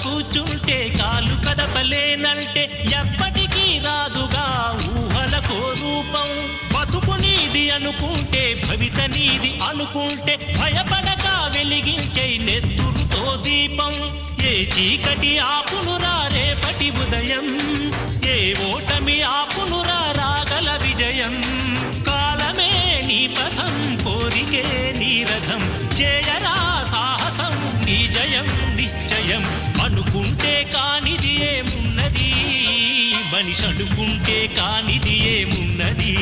కూర్చుంటే కాలు కదపలేనంటే ఎప్పటికీ రాదుగా ఊహలకో రూపం. బతుకు నీది అనుకుంటే భవిత నీది అనుకుంటే భయపడక వెలిగించే నెత్తురుతో దీపం. ఏ చీకటి ఆపునురా రేపటి ఉదయం, ఏ ఓటమి ఆపునురా రాగల విజయం. కాలమే నీ పథం, కోరికే నీ రథం, చేయరా సాహసం నీ జయం నిశ్చయం. అనుకుంటే కానిది ఏమున్నది, మనిషి అనుకుంటే కానిది ఏమున్నది.